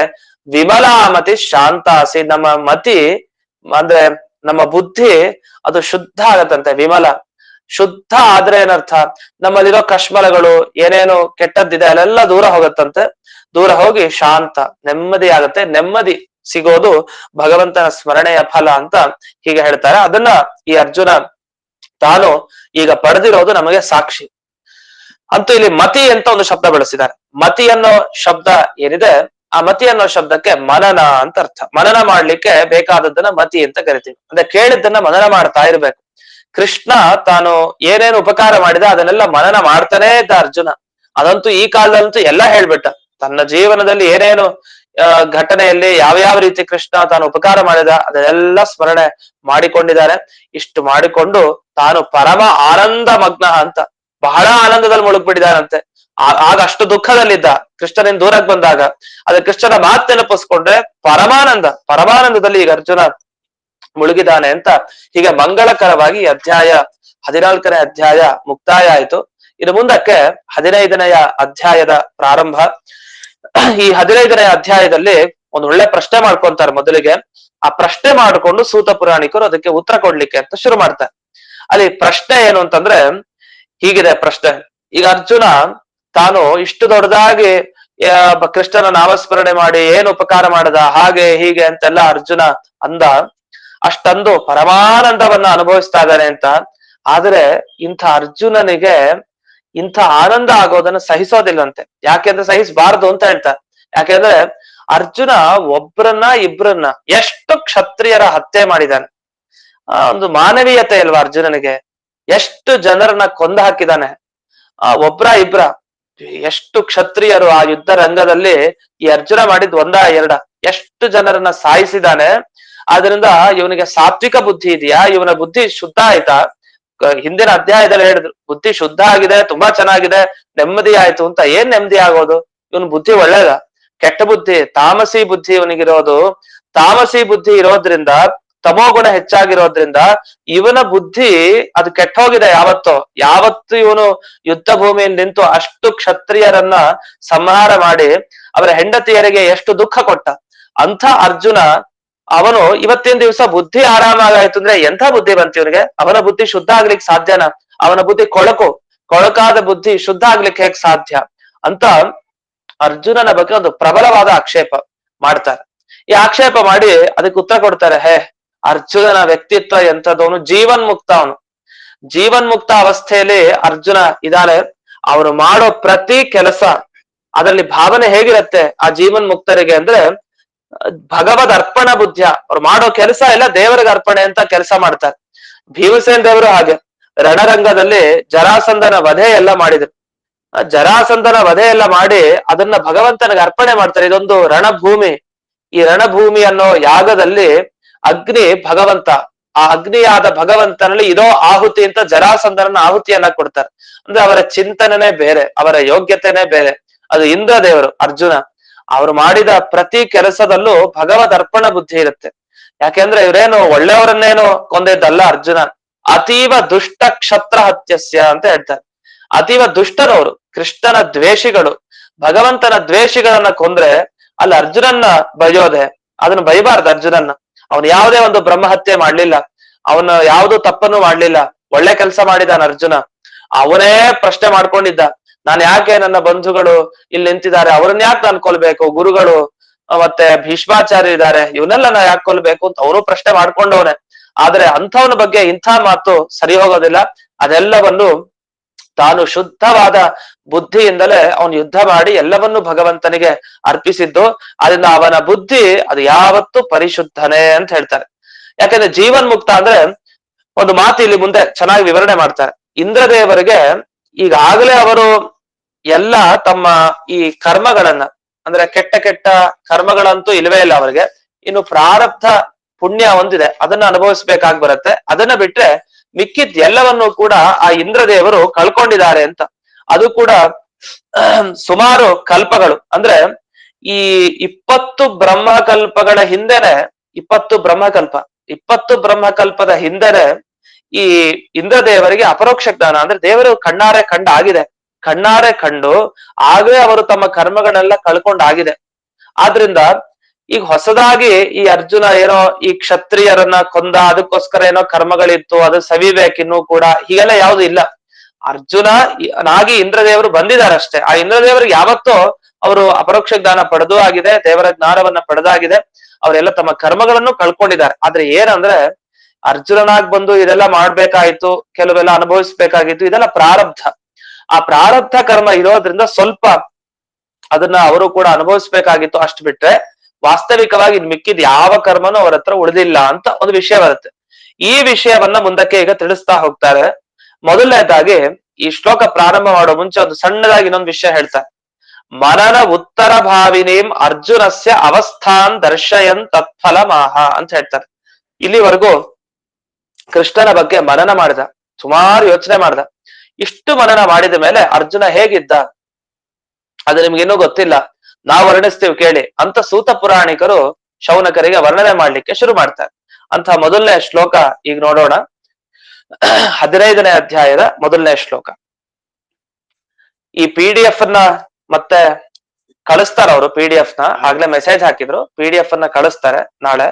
ವಿಮಲಾಮತಿ ಶಾಂತಾಸಿ. ನಮ್ಮ ಮತಿ ಅಂದ್ರೆ ನಮ್ಮ ಬುದ್ಧಿ ಅದು ಶುದ್ಧ ಆಗತ್ತಂತೆ. ವಿಮಲ ಶುದ್ಧ ಆದ್ರೆ ಏನರ್ಥ, ನಮ್ಮಲ್ಲಿರೋ ಕಶ್ಮಲಗಳು ಏನೇನು ಕೆಟ್ಟದ್ದಿದೆ ಅಲ್ಲೆಲ್ಲ ದೂರ ಹೋಗತ್ತಂತೆ. ದೂರ ಹೋಗಿ ಶಾಂತ, ನೆಮ್ಮದಿ ಆಗತ್ತೆ. ನೆಮ್ಮದಿ ಸಿಗೋದು ಭಗವಂತನ ಸ್ಮರಣೆಯ ಫಲ ಅಂತ ಹೀಗೆ ಹೇಳ್ತಾರೆ. ಅದನ್ನ ಈ ಅರ್ಜುನ ತಾನು ಈಗ ಪಡೆದಿರೋದು ನಮಗೆ ಸಾಕ್ಷಿ. ಅಂತೂ ಇಲ್ಲಿ ಮತಿ ಅಂತ ಒಂದು ಶಬ್ದ ಬಳಸಿದ್ದಾರೆ. ಮತಿ ಅನ್ನೋ ಶಬ್ದ ಏನಿದೆ, ಆ ಮತಿ ಅನ್ನೋ ಶಬ್ದಕ್ಕೆ ಮನನ ಅಂತ ಅರ್ಥ. ಮನನ ಮಾಡ್ಲಿಕ್ಕೆ ಬೇಕಾದದ್ದನ್ನ ಮತಿ ಅಂತ ಕರಿತೀವಿ. ಅಂದ್ರೆ ಕೇಳಿದ್ದನ್ನ ಮನನ ಮಾಡ್ತಾ ಇರ್ಬೇಕು. ಕೃಷ್ಣ ತಾನು ಏನೇನು ಉಪಕಾರ ಮಾಡಿದ ಅದನ್ನೆಲ್ಲ ಮನನ ಮಾಡ್ತಾನೇ ಇದ್ದ ಅರ್ಜುನ. ಅದಂತೂ ಈ ಕಾಲದಲ್ಲಂತೂ ಎಲ್ಲ ಹೇಳ್ಬಿಟ್ಟ. ತನ್ನ ಜೀವನದಲ್ಲಿ ಏನೇನು ಘಟನೆಯಲ್ಲಿ ಯಾವ್ಯಾವ ರೀತಿ ಕೃಷ್ಣ ತಾನು ಉಪಕಾರ ಮಾಡಿದ ಅದನ್ನೆಲ್ಲ ಸ್ಮರಣೆ ಮಾಡಿಕೊಂಡಿದ್ದಾರೆ. ಇಷ್ಟು ಮಾಡಿಕೊಂಡು ತಾನು ಪರಮ ಆನಂದ ಮಗ್ನ ಅಂತ ಬಹಳ ಆನಂದದಲ್ಲಿ ಮುಳುಗ್ಬಿಟ್ಟಿದ್ದಾನಂತೆ. ಆಗ ಅಷ್ಟು ದುಃಖದಲ್ಲಿದ್ದ ಕೃಷ್ಣನಿಂದ ದೂರಕ್ಕೆ ಬಂದಾಗ. ಅದೇ ಕೃಷ್ಣನ ಮಾತು ನೆನಪಿಸ್ಕೊಂಡ್ರೆ ಪರಮಾನಂದದಲ್ಲಿ ಈಗ ಅರ್ಜುನ ಮುಳುಗಿದಾನೆ ಅಂತ ಹೀಗೆ ಮಂಗಳಕರವಾಗಿ ಅಧ್ಯಾಯ 14ನೇ ಅಧ್ಯಾಯ ಮುಕ್ತಾಯ ಆಯ್ತು. ಇನ್ನು ಮುಂದಕ್ಕೆ 15ನೆಯ ಅಧ್ಯಾಯದ ಪ್ರಾರಂಭ. ಈ 15ನೆಯ ಅಧ್ಯಾಯದಲ್ಲಿ ಒಂದು ಒಳ್ಳೆ ಪ್ರಶ್ನೆ ಮಾಡ್ಕೊಂತಾರೆ. ಮೊದಲಿಗೆ ಆ ಪ್ರಶ್ನೆ ಮಾಡಿಕೊಂಡು ಸೂತ ಪುರಾಣಿಕರು ಅದಕ್ಕೆ ಉತ್ತರ ಕೊಡ್ಲಿಕ್ಕೆ ಅಂತ ಶುರು ಮಾಡ್ತಾರೆ. ಅಲ್ಲಿ ಪ್ರಶ್ನೆ ಏನು ಅಂತಂದ್ರೆ ಹೀಗಿದೆ ಪ್ರಶ್ನೆ. ಈಗ ಅರ್ಜುನ ತಾನು ಇಷ್ಟು ದೊಡ್ಡದಾಗಿ ಕೃಷ್ಣನ ನಾಮಸ್ಮರಣೆ ಮಾಡಿ ಏನು ಉಪಕಾರ ಮಾಡದ ಹಾಗೆ ಹೀಗೆ ಅಂತೆಲ್ಲ ಅರ್ಜುನ ಅಂದ. ಅಷ್ಟಂದು ಪರಮಾನಂದವನ್ನ ಅನುಭವಿಸ್ತಾ ಇದ್ದಾನೆ ಅಂತ. ಆದ್ರೆ ಇಂಥ ಅರ್ಜುನನಿಗೆ ಇಂಥ ಆನಂದ ಆಗೋದನ್ನ ಸಹಿಸೋದಿಲ್ಲಂತೆ. ಯಾಕೆಂದ್ರೆ ಸಹಿಸಬಾರದು ಅಂತ ಹೇಳ್ತಾರೆ. ಯಾಕೆಂದ್ರೆ ಅರ್ಜುನ ಇಬ್ರನ್ನ ಎಷ್ಟು ಕ್ಷತ್ರಿಯರ ಹತ್ಯೆ ಮಾಡಿದಾನೆ. ಒಂದು ಮಾನವೀಯತೆ ಅಲ್ವಾ ಅರ್ಜುನನಿಗೆ. ಎಷ್ಟು ಜನರನ್ನ ಕೊಂದು ಹಾಕಿದಾನೆ. ಇಬ್ರ ಎಷ್ಟು ಕ್ಷತ್ರಿಯರು ಆ ಯುದ್ಧ ರಂಗದಲ್ಲಿ ಈ ಅರ್ಜುನ ಮಾಡಿದ್ ಎರಡ ಎಷ್ಟು ಜನರನ್ನ ಸಾಯಿಸಿದಾನೆ. ಆದ್ರಿಂದ ಇವನಿಗೆ ಸಾತ್ವಿಕ ಬುದ್ಧಿ ಇದೆಯಾ, ಇವನ ಬುದ್ಧಿ ಶುದ್ಧ ಆಯ್ತಾ? ಹಿಂದಿನ ಅಧ್ಯಾಯದಲ್ಲಿ ಹೇಳಿದ್ರು ಬುದ್ಧಿ ಶುದ್ಧ ಆಗಿದೆ, ತುಂಬಾ ಚೆನ್ನಾಗಿದೆ, ನೆಮ್ಮದಿ ಆಯ್ತು ಅಂತ. ಏನ್ ನೆಮ್ಮದಿ ಆಗೋದು? ಇವನ್ ಬುದ್ಧಿ ಒಳ್ಳೇದ? ಕೆಟ್ಟ ಬುದ್ಧಿ, ತಾಮಸಿ ಬುದ್ಧಿ ಇವನಿಗಿರೋದು. ತಾಮಸಿ ಬುದ್ಧಿ ಇರೋದ್ರಿಂದ, ತಮೋಗುಣ ಹೆಚ್ಚಾಗಿರೋದ್ರಿಂದ ಇವನ ಬುದ್ಧಿ ಅದು ಕೆಟ್ಟೋಗಿದೆ. ಯಾವತ್ತು ಇವನು ಯುದ್ಧ ಭೂಮಿಯಲ್ಲಿ ನಿಂತು ಅಷ್ಟು ಕ್ಷತ್ರಿಯರನ್ನ ಸಂಹಾರ ಮಾಡಿ ಅವರ ಹೆಂಡತಿಯರಿಗೆ ಎಷ್ಟು ದುಃಖ ಕೊಟ್ಟ. ಅಂಥ ಅರ್ಜುನ ಅವನು ಇವತ್ತಿನ ದಿವಸ ಬುದ್ಧಿ ಆರಾಮಾಗಾಯ್ತು ಅಂದ್ರೆ ಎಂಥ ಬುದ್ಧಿ ಬಂತು ಇವನಿಗೆ? ಅವನ ಬುದ್ಧಿ ಶುದ್ಧ ಆಗ್ಲಿಕ್ಕೆ ಸಾಧ್ಯನಾ? ಅವನ ಬುದ್ಧಿ ಕೊಳಕಾದ ಬುದ್ಧಿ ಶುದ್ಧ ಆಗ್ಲಿಕ್ಕೆ ಹೇಗ್ ಸಾಧ್ಯ ಅಂತ ಅರ್ಜುನನ ಬಗ್ಗೆ ಒಂದು ಪ್ರಬಲವಾದ ಆಕ್ಷೇಪ ಮಾಡ್ತಾರೆ. ಈ ಆಕ್ಷೇಪ ಮಾಡಿ ಅದಕ್ಕೆ ಉತ್ತರ ಕೊಡ್ತಾರೆ. ಅರ್ಜುನನ ವ್ಯಕ್ತಿತ್ವ ಎಂಥದವನು? ಜೀವನ್ಮುಕ್ತ ಅವಸ್ಥೆಯಲ್ಲಿ ಅರ್ಜುನ ಇದಾನೆ. ಅವನು ಮಾಡೋ ಪ್ರತಿ ಕೆಲಸ ಅದರಲ್ಲಿ ಭಾವನೆ ಹೇಗಿರತ್ತೆ ಆ ಜೀವನ್ ಮುಕ್ತರಿಗೆ ಅಂದ್ರೆ ಭಗವದ್ ಅರ್ಪಣ ಬುದ್ಧಿಯ. ಅವ್ರು ಮಾಡೋ ಕೆಲಸ ಎಲ್ಲ ದೇವರಿಗೆ ಅರ್ಪಣೆ ಅಂತ ಕೆಲಸ ಮಾಡ್ತಾರೆ. ಭೀಮಸೇನ್ ದೇವರು ಹಾಗೆ ರಣರಂಗದಲ್ಲಿ ಜರಾಸಂಧನ ವಧೆ ಎಲ್ಲ ಮಾಡಿದ್ರು. ಜರಾಸಂಧನ ವಧೆ ಎಲ್ಲ ಮಾಡಿ ಅದನ್ನ ಭಗವಂತನಿಗೆ ಅರ್ಪಣೆ ಮಾಡ್ತಾರೆ. ಇದೊಂದು ರಣಭೂಮಿ. ಈ ರಣಭೂಮಿ ಅನ್ನೋ ಯಾಗದಲ್ಲಿ ಅಗ್ನಿ ಭಗವಂತ, ಆ ಅಗ್ನಿಯಾದ ಭಗವಂತನಲ್ಲಿ ಇದೋ ಆಹುತಿ ಅಂತ ಜರಾಸಂಧನ ಆಹುತಿಯನ್ನ ಕೊಡ್ತಾರೆ. ಅಂದ್ರೆ ಅವರ ಚಿಂತನೆನೇ ಬೇರೆ, ಅವರ ಯೋಗ್ಯತೆನೇ ಬೇರೆ. ಅದು ಇಂದ್ರ ದೇವರು ಅರ್ಜುನ. ಅವ್ರು ಮಾಡಿದ ಪ್ರತಿ ಕೆಲಸದಲ್ಲೂ ಭಗವದ್ ಅರ್ಪಣ ಬುದ್ಧಿ ಇರುತ್ತೆ. ಯಾಕೆಂದ್ರೆ ಇವರೇನು ಒಳ್ಳೆಯವರನ್ನೇನು ಕೊಂದಿದ್ದಲ್ಲ ಅರ್ಜುನ. ಅತೀವ ದುಷ್ಟ ಕ್ಷತ್ರ ಹತ್ಯಸ್ಯ ಅಂತ ಹೇಳ್ತಾರೆ. ಅತೀವ ದುಷ್ಟರವರು, ಕೃಷ್ಣನ ದ್ವೇಷಿಗಳು, ಭಗವಂತನ ದ್ವೇಷಿಗಳನ್ನ ಕೊಂದ್ರೆ ಅಲ್ಲಿ ಅರ್ಜುನನ್ನ ಬೈಯೋದೆ. ಅದನ್ನ ಬೈಬಾರ್ದು ಅರ್ಜುನನ್ನ. ಅವನು ಯಾವುದೇ ಒಂದು ಬ್ರಹ್ಮಹತ್ಯೆ ಮಾಡ್ಲಿಲ್ಲ, ಅವನು ಯಾವ್ದು ತಪ್ಪನ್ನು ಮಾಡ್ಲಿಲ್ಲ, ಒಳ್ಳೆ ಕೆಲಸ ಮಾಡಿದಾನ ಅರ್ಜುನ. ಅವನೇ ಪ್ರಶ್ನೆ ಮಾಡ್ಕೊಂಡಿದ್ದ, ನಾನು ಯಾಕೆ ನನ್ನ ಬಂಧುಗಳು ಇಲ್ಲಿ ನಿಂತಿದ್ದಾರೆ, ಅವ್ರನ್ನ ಯಾಕೆ ನಾನು ಕೊಲ್ಬೇಕು? ಗುರುಗಳು ಮತ್ತೆ ಭೀಷ್ಮಾಚಾರ್ಯ ಇದ್ದಾರೆ, ಇವನ್ನೆಲ್ಲ ನಾ ಯಾಕೆ ಕೊಲ್ಬೇಕು ಅಂತ ಅವನು ಪ್ರಶ್ನೆ ಮಾಡ್ಕೊಂಡವನೆ. ಆದ್ರೆ ಅಂಥವನ ಬಗ್ಗೆ ಇಂಥ ಮಾತು ಸರಿ ಹೋಗೋದಿಲ್ಲ. ಅದೆಲ್ಲವನ್ನು ತಾನು ಶುದ್ಧವಾದ ಬುದ್ಧಿಯಿಂದಲೇ ಅವನು ಯುದ್ಧ ಮಾಡಿ ಎಲ್ಲವನ್ನೂ ಭಗವಂತನಿಗೆ ಅರ್ಪಿಸಿದ್ದು. ಅದರಿಂದ ಅವನ ಬುದ್ಧಿ ಅದು ಯಾವತ್ತೂ ಪರಿಶುದ್ಧನೇ ಅಂತ ಹೇಳ್ತಾರೆ. ಯಾಕಂದ್ರೆ ಜೀವನ್ ಮುಕ್ತ ಅಂದ್ರೆ ಒಂದು ಮಾತು ಇಲ್ಲಿ ಮುಂದೆ ಚೆನ್ನಾಗಿ ವಿವರಣೆ ಮಾಡ್ತಾರೆ. ಇಂದ್ರದೇವರಿಗೆ ಈಗಾಗಲೇ ಅವರು ಎಲ್ಲ ತಮ್ಮ ಈ ಕರ್ಮಗಳನ್ನ ಅಂದ್ರೆ ಕೆಟ್ಟ ಕರ್ಮಗಳಂತೂ ಇಲ್ವೇ ಇಲ್ಲ ಅವರಿಗೆ. ಇನ್ನು ಪ್ರಾರಬ್ಧ ಪುಣ್ಯ ಒಂದಿದೆ, ಅದನ್ನ ಅನುಭವಿಸ್ಬೇಕಾಗಿ ಬರುತ್ತೆ. ಅದನ್ನ ಬಿಟ್ರೆ ಮಿಕ್ಕಿದ್ ಎಲ್ಲವನ್ನೂ ಕೂಡ ಆ ಇಂದ್ರದೇವರು ಕಳ್ಕೊಂಡಿದ್ದಾರೆ ಅಂತ. ಅದು ಕೂಡ ಸುಮಾರು ಕಲ್ಪಗಳು. ಅಂದ್ರೆ ಈ 20 ಬ್ರಹ್ಮಕಲ್ಪಗಳ ಹಿಂದೆನೆ 20 ಬ್ರಹ್ಮಕಲ್ಪದ ಹಿಂದೆನೆ ಈ ಇಂದ್ರದೇವರಿಗೆ ಅಪರೋಕ್ಷ ಜ್ಞಾನ ಅಂದ್ರೆ ದೇವರು ಕಣ್ಣಾರೆ ಕಂಡು ಆಗಲೇ ಅವರು ತಮ್ಮ ಕರ್ಮಗಳನ್ನೆಲ್ಲ ಕಳ್ಕೊಂಡಾಗಿದೆ. ಆದ್ರಿಂದ ಈಗ ಹೊಸದಾಗಿ ಈ ಅರ್ಜುನ ಏನೋ ಈ ಕ್ಷತ್ರಿಯರನ್ನ ಕೊಂದ, ಅದಕ್ಕೋಸ್ಕರ ಏನೋ ಕರ್ಮಗಳಿತ್ತು, ಅದು ಸವಿಬೇಕಿನ್ನೂ ಕೂಡ ಹೀಗೆಲ್ಲ ಯಾವ್ದು ಇಲ್ಲ. ಅರ್ಜುನ ನಾಗಿ ಇಂದ್ರದೇವರು ಬಂದಿದ್ದಾರೆ ಅಷ್ಟೇ. ಆ ಇಂದ್ರದೇವರಿಗೆ ಯಾವತ್ತೋ ಅವರು ಅಪರೋಕ್ಷ ಜ್ಞಾನ ಪಡೆದೂ ಆಗಿದೆ, ದೇವರ ಜ್ಞಾನವನ್ನ ಪಡೆದಾಗಿದೆ. ಅವರೆಲ್ಲ ತಮ್ಮ ಕರ್ಮಗಳನ್ನು ಕಳ್ಕೊಂಡಿದ್ದಾರೆ. ಆದ್ರೆ ಏನಂದ್ರೆ ಅರ್ಜುನನಾಗ್ ಬಂದು ಇದೆಲ್ಲ ಮಾಡ್ಬೇಕಾಯ್ತು, ಕೆಲವೆಲ್ಲ ಅನುಭವಿಸ್ಬೇಕಾಗಿತ್ತು, ಇದೆಲ್ಲ ಪ್ರಾರಬ್ಧ. ಆ ಪ್ರಾರಬ್ಧ ಕರ್ಮ ಇರೋದ್ರಿಂದ ಸ್ವಲ್ಪ ಅದನ್ನ ಅವರು ಕೂಡ ಅನುಭವಿಸ್ಬೇಕಾಗಿತ್ತು. ಅಷ್ಟು ಬಿಟ್ರೆ ವಾಸ್ತವಿಕವಾಗಿ ಇನ್ ಮಿಕ್ಕಿದ್ ಯಾವ ಕರ್ಮನೂ ಅವ್ರ ಹತ್ರ ಉಳಿದಿಲ್ಲ ಅಂತ ಒಂದು ವಿಷಯ ಬರುತ್ತೆ. ಈ ವಿಷಯವನ್ನ ಮುಂದಕ್ಕೆ ಈಗ ತಿಳಿಸ್ತಾ ಹೋಗ್ತಾರೆ. ಮೊದಲನೇದಾಗಿ ಈ ಶ್ಲೋಕ ಪ್ರಾರಂಭ ಮಾಡೋ ಮುಂಚೆ ಒಂದು ಸಣ್ಣದಾಗಿ ಇನ್ನೊಂದು ವಿಷಯ ಹೇಳ್ತಾರೆ. ಮನನ ಉತ್ತರ ಭಾವಿನೀಂ ಅರ್ಜುನಸ್ಯ ಅವಸ್ಥಾನ್ ದರ್ಶಯನ್ ತತ್ಫಲ ಮಾಹ ಅಂತ ಹೇಳ್ತಾರೆ. ಇಲ್ಲಿವರೆಗೂ ಕೃಷ್ಣನ ಬಗ್ಗೆ ಮನನ ಮಾಡಿದ, ಸುಮಾರು ಯೋಚನೆ ಮಾಡ್ದ. ಇಷ್ಟು ಮನನ ಮಾಡಿದ ಮೇಲೆ ಅರ್ಜುನ ಹೇಗಿದ್ದ ಅದು ನಿಮ್ಗೇನೂ ಗೊತ್ತಿಲ್ಲ, ನಾವು ವರ್ಣಿಸ್ತೀವಿ ಕೇಳಿ ಅಂತ ಸೂತ ಪುರಾಣಿಕರು ಶೌನಕರಿಗೆ ವರ್ಣನೆ ಮಾಡ್ಲಿಕ್ಕೆ ಶುರು ಮಾಡ್ತಾರೆ. ಅಂತ ಮೊದಲನೇ ಶ್ಲೋಕ ಈಗ ನೋಡೋಣ. 15ನೇ ಅಧ್ಯಾಯದ ಮೊದಲನೇ ಶ್ಲೋಕ. ಈ PDF ಅನ್ನ ಮತ್ತೆ ಕಳಿಸ್ತಾರ ಅವರು. PDF ನ ಆಗ್ಲೇ ಮೆಸೇಜ್ ಹಾಕಿದ್ರು, PDF ಅನ್ನ ಕಳಿಸ್ತಾರೆ ನಾಳೆ.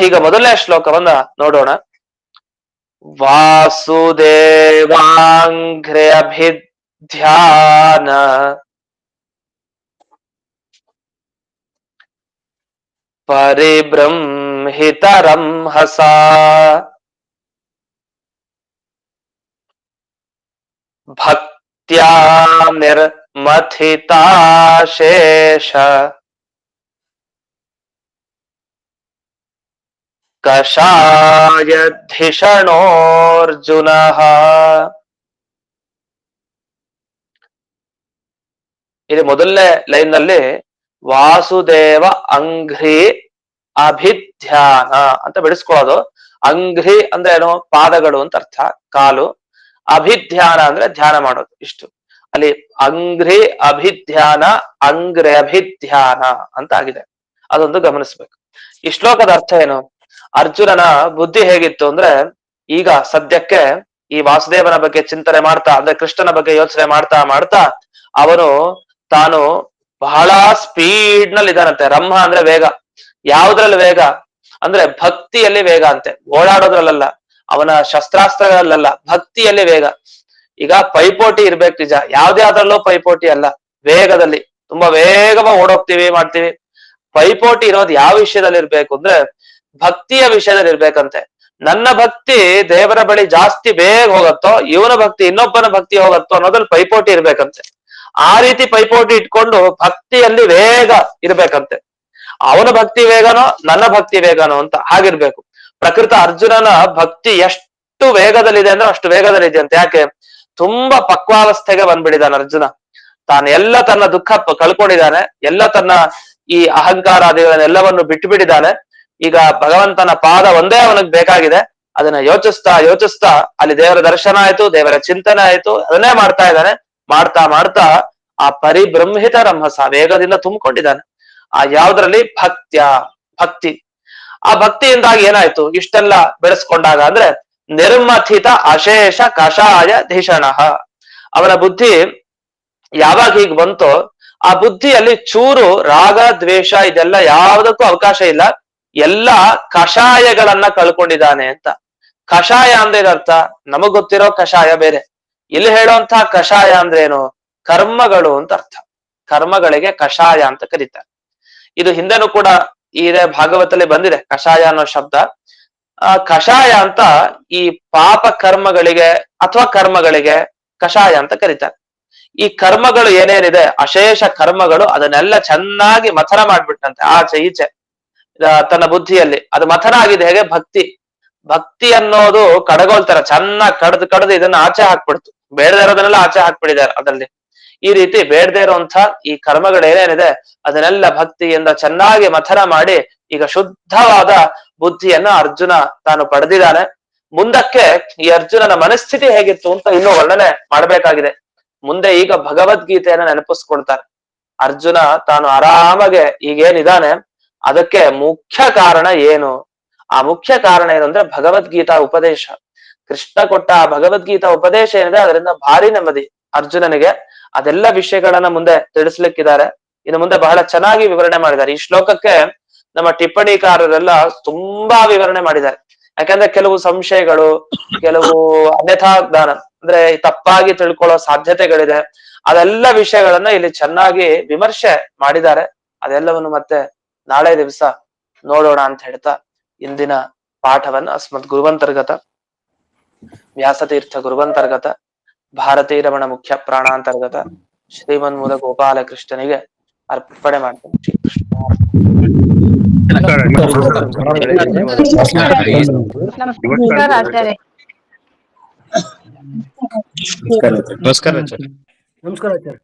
ಈಗ ಮೊದಲನೇ ಶ್ಲೋಕವನ್ನ ನೋಡೋಣ. ವಾಸುದೇವಾಂಘ್ರೆ ಅಭಿಧ್ಯಾನ ಪರಿಬ್ರಹ್ಮಿತರಂ ಹಸಾ ಭಕ್ತ್ಯಾ ನಿರ್ಮಥಿತಾಶೇಷ ಕಷಾಯಧಿಷಣೋರ್ಜುನಃ. ಇಲ್ಲಿ ಮೊದಲನೇ ಲೈನ್ ನಲ್ಲಿ ವಾಸುದೇವ ಅಂಘ್ರಿ ಅಭಿಧ್ಯಾನ ಅಂತ ಬಿಡಿಸ್ಕೊಳ್ಳೋದು. ಅಂಘ್ರಿ ಅಂದ್ರೆ ಏನು? ಪಾದಗಳು ಅಂತ ಅರ್ಥ, ಕಾಲು. ಅಭಿಧ್ಯಾನ ಅಂದ್ರೆ ಧ್ಯಾನ ಮಾಡೋದು. ಇಷ್ಟು ಅಲ್ಲಿ ಅಂಘ್ರಿ ಅಭಿಧ್ಯಾನ, ಅಂಗ್ರೆ ಅಭಿಧ್ಯಾನ ಅಂತ ಆಗಿದೆ. ಅದೊಂದು ಗಮನಿಸ್ಬೇಕು. ಈ ಶ್ಲೋಕದ ಅರ್ಥ ಏನು? ಅರ್ಜುನನ ಬುದ್ಧಿ ಹೇಗಿತ್ತು ಅಂದ್ರೆ, ಈಗ ಸದ್ಯಕ್ಕೆ ಈ ವಾಸುದೇವನ ಬಗ್ಗೆ ಚಿಂತನೆ ಮಾಡ್ತಾ, ಅಂದ್ರೆ ಕೃಷ್ಣನ ಬಗ್ಗೆ ಯೋಚನೆ ಮಾಡ್ತಾ ಮಾಡ್ತಾ ಅವನು ತಾನು ಬಹಳ ಸ್ಪೀಡ್ ನಲ್ಲಿ ಇದಾನಂತೆ. ರಂಹ ಅಂದ್ರೆ ವೇಗ. ಯಾವ್ದ್ರಲ್ಲಿ ವೇಗ ಅಂದ್ರೆ ಭಕ್ತಿಯಲ್ಲಿ ವೇಗ ಅಂತೆ, ಓಡಾಡೋದ್ರಲ್ಲ, ಅವನ ಶಸ್ತ್ರಾಸ್ತ್ರಗಳಲ್ಲ, ಭಕ್ತಿಯಲ್ಲಿ ವೇಗ. ಈಗ ಪೈಪೋಟಿ ಇರ್ಬೇಕು ನಿಜ, ಯಾವ್ದೇ ಆದ್ರಲ್ಲೂ ಪೈಪೋಟಿ ಅಲ್ಲ, ವೇಗದಲ್ಲಿ ತುಂಬಾ ವೇಗವಾಗಿ ಓಡೋಗ್ತೀವಿ ಮಾಡ್ತೀವಿ. ಪೈಪೋಟಿ ಇರೋದು ಯಾವ ವಿಷಯದಲ್ಲಿ ಇರ್ಬೇಕು ಅಂದ್ರೆ ಭಕ್ತಿಯ ವಿಷಯದಲ್ಲಿ ಇರ್ಬೇಕಂತೆ. ನನ್ನ ಭಕ್ತಿ ದೇವರ ಬಳಿ ಜಾಸ್ತಿ ಬೇಗ ಹೋಗತ್ತೋ, ಇವನ ಭಕ್ತಿ ಇನ್ನೊಬ್ಬನ ಭಕ್ತಿ ಹೋಗತ್ತೋ ಅನ್ನೋದ್ರಲ್ಲಿ ಪೈಪೋಟಿ ಇರ್ಬೇಕಂತೆ. ಆ ರೀತಿ ಪೈಪೋಟಿ ಇಟ್ಕೊಂಡು ಭಕ್ತಿಯಲ್ಲಿ ವೇಗ ಇರ್ಬೇಕಂತೆ. ಅವನ ಭಕ್ತಿ ವೇಗನೋ ನನ್ನ ಭಕ್ತಿ ವೇಗನೋ ಅಂತ ಹಾಗಿರ್ಬೇಕು. ಪ್ರಕೃತ ಅರ್ಜುನನ ಭಕ್ತಿ ಎಷ್ಟು ವೇಗದಲ್ಲಿದೆ ಅಂದ್ರೆ ಅಷ್ಟು ವೇಗದಲ್ಲಿದೆ ಅಂತ. ಯಾಕೆ? ತುಂಬಾ ಪಕ್ವಾವಸ್ಥೆಗೆ ಬಂದ್ಬಿಟ್ಟಿದ್ದಾನೆ ಅರ್ಜುನ. ತಾನೆಲ್ಲ ತನ್ನ ದುಃಖ ಕಳ್ಕೊಂಡಿದ್ದಾನೆ, ಎಲ್ಲ ತನ್ನ ಈ ಅಹಂಕಾರಾದಿಗಳನ್ನೆಲ್ಲವನ್ನು ಬಿಟ್ಟು ಬಿಟ್ಟಿದ್ದಾನೆ. ಈಗ ಭಗವಂತನ ಪಾದ ಒಂದೇ ಅವನಿಗೆ ಬೇಕಾಗಿದೆ. ಅದನ್ನ ಯೋಚಿಸ್ತಾ ಯೋಚಿಸ್ತಾ ಅಲ್ಲಿ ದೇವರ ದರ್ಶನ ಆಯ್ತು, ದೇವರ ಚಿಂತನೆ ಆಯ್ತು, ಅದನ್ನೇ ಮಾಡ್ತಾ ಇದ್ದಾನೆ. ಮಾಡ್ತಾ ಮಾಡ್ತಾ ಆ ಪರಿಬ್ರಹ್ಮಿತ ರಂಹಸ ವೇಗದಿಂದ ತುಂಬಿಕೊಂಡಿದ್ದಾನೆ. ಆ ಯಾವ್ದ್ರಲ್ಲಿ? ಭಕ್ತಿ. ಆ ಭಕ್ತಿಯಿಂದಾಗಿ ಏನಾಯ್ತು? ಇಷ್ಟೆಲ್ಲ ಬೆಳೆಸ್ಕೊಂಡಾಗ ಅಂದ್ರೆ ನಿರ್ಮಥಿತ ಅಶೇಷ ಕಷಾಯ ಧಿಷಣ. ಅವನ ಬುದ್ಧಿ ಯಾವಾಗ ಹೀಗ್ ಬಂತೋ ಆ ಬುದ್ಧಿಯಲ್ಲಿ ಚೂರು ರಾಗ ದ್ವೇಷ ಇದೆಲ್ಲ ಯಾವುದಕ್ಕೂ ಅವಕಾಶ ಇಲ್ಲ. ಎಲ್ಲ ಕಷಾಯಗಳನ್ನ ಕಳ್ಕೊಂಡಿದ್ದಾನೆ ಅಂತ. ಕಷಾಯ ಅಂದ್ರೆ ಇದರ್ಥ ನಮಗ್ ಗೊತ್ತಿರೋ ಕಷಾಯ ಬೇರೆ, ಇಲ್ಲಿ ಹೇಳುವಂತಹ ಕಷಾಯ ಅಂದ್ರೆ ಏನು? ಕರ್ಮಗಳು ಅಂತ ಅರ್ಥ. ಕರ್ಮಗಳಿಗೆ ಕಷಾಯ ಅಂತ ಕರೀತಾರೆ. ಇದು ಹಿಂದೆನೂ ಕೂಡ ಇದೇ ಭಾಗವತಲ್ಲಿ ಬಂದಿದೆ ಕಷಾಯ ಅನ್ನೋ ಶಬ್ದ. ಕಷಾಯ ಅಂತ ಈ ಪಾಪ ಕರ್ಮಗಳಿಗೆ ಅಥವಾ ಕರ್ಮಗಳಿಗೆ ಕಷಾಯ ಅಂತ ಕರೀತಾರೆ. ಈ ಕರ್ಮಗಳು ಏನೇನಿದೆ ಅಶೇಷ ಕರ್ಮಗಳು, ಅದನ್ನೆಲ್ಲ ಚೆನ್ನಾಗಿ ಮಥನ ಮಾಡ್ಬಿಟ್ಟಂತೆ ಆಚೆ ಈಚೆ ತನ್ನ ಬುದ್ಧಿಯಲ್ಲಿ. ಅದು ಮಥನ ಆಗಿದೆ ಹೇಗೆ? ಭಕ್ತಿ ಅನ್ನೋದು ಕಡಗೋಲ್ತಾರ, ಚೆನ್ನಾಗಿ ಕಡ್ದು ಇದನ್ನ ಆಚೆ ಹಾಕ್ಬಿಡ್ತು. ಬೇಡದೇ ಇರೋದನ್ನೆಲ್ಲ ಆಚೆ ಹಾಕ್ಬಿಟ್ಟಿದ್ದಾರೆ ಅದರಲ್ಲಿ. ಈ ರೀತಿ ಬೇಡದೇ ಇರುವಂತ ಈ ಕರ್ಮಗಳು ಏನೇನಿದೆ ಅದನ್ನೆಲ್ಲ ಭಕ್ತಿಯಿಂದ ಚೆನ್ನಾಗಿ ಮಥನ ಮಾಡಿ ಈಗ ಶುದ್ಧವಾದ ಬುದ್ಧಿಯನ್ನ ಅರ್ಜುನ ತಾನು ಪಡೆದಿದ್ದಾನೆ. ಮುಂದಕ್ಕೆ ಈ ಅರ್ಜುನನ ಮನಸ್ಥಿತಿ ಹೇಗಿತ್ತು ಅಂತ ಇನ್ನೂ ವರ್ಣನೆ ಮಾಡಬೇಕಾಗಿದೆ. ಮುಂದೆ ಈಗ ಭಗವದ್ಗೀತೆಯನ್ನ ನೆನಪಿಸ್ಕೊಳ್ತಾರೆ. ಅರ್ಜುನ ತಾನು ಆರಾಮಾಗೆ ಈಗೇನಿದ್ದಾನೆ ಅದಕ್ಕೆ ಮುಖ್ಯ ಕಾರಣ ಏನು? ಆ ಮುಖ್ಯ ಕಾರಣ ಏನು ಅಂದ್ರೆ ಭಗವದ್ಗೀತಾ ಉಪದೇಶ. ಕೃಷ್ಣ ಕೊಟ್ಟ ಆ ಭಗವದ್ಗೀತಾ ಉಪದೇಶ ಏನಿದೆ ಅದರಿಂದ ಭಾರಿ ನೆಮ್ಮದಿ ಅರ್ಜುನನಿಗೆ. ಅದೆಲ್ಲ ವಿಷಯಗಳನ್ನ ಮುಂದೆ ತಿಳಿಸ್ಲಿಕ್ಕಿದ್ದಾರೆ. ಇನ್ನು ಮುಂದೆ ಬಹಳ ಚೆನ್ನಾಗಿ ವಿವರಣೆ ಮಾಡಿದ್ದಾರೆ. ಈ ಶ್ಲೋಕಕ್ಕೆ ನಮ್ಮ ಟಿಪ್ಪಣಿಕಾರರೆಲ್ಲ ತುಂಬಾ ವಿವರಣೆ ಮಾಡಿದ್ದಾರೆ. ಯಾಕಂದ್ರೆ ಕೆಲವು ಸಂಶಯಗಳು, ಕೆಲವು ಅನ್ಯಥಾ ಜ್ಞಾನ ಅಂದ್ರೆ ತಪ್ಪಾಗಿ ತಿಳ್ಕೊಳ್ಳೋ ಸಾಧ್ಯತೆಗಳಿದೆ. ಅದೆಲ್ಲ ವಿಷಯಗಳನ್ನ ಇಲ್ಲಿ ಚೆನ್ನಾಗಿ ವಿಮರ್ಶೆ ಮಾಡಿದ್ದಾರೆ. ಅದೆಲ್ಲವನ್ನು ಮತ್ತೆ ನಾಳೆ ದಿವಸ ನೋಡೋಣ ಅಂತ ಹೇಳ್ತಾ ಇಂದಿನ ಪಾಠವನ್ನ ಅಸ್ಮದ್ ಗುರುವಂತರ್ಗತ ವ್ಯಾಸತೀರ್ಥ ಗುರುವಂತರ್ಗತ ಭಾರತೀ ರಮಣ ಮುಖ್ಯ ಪ್ರಾಣಾಂತರ್ಗತ ಶ್ರೀಮನ್ಮೂಲ ಗೋಪಾಲ ಕೃಷ್ಣನಿಗೆ ಅರ್ಪಣೆ ಮಾಡ್ತೇನೆ. ನಮಸ್ಕಾರ ಆಚಾರ್ಯ. ನಮಸ್ಕಾರ ಆಚಾರ್ಯ. ನಮಸ್ಕಾರ ಆಚಾರ್ಯ.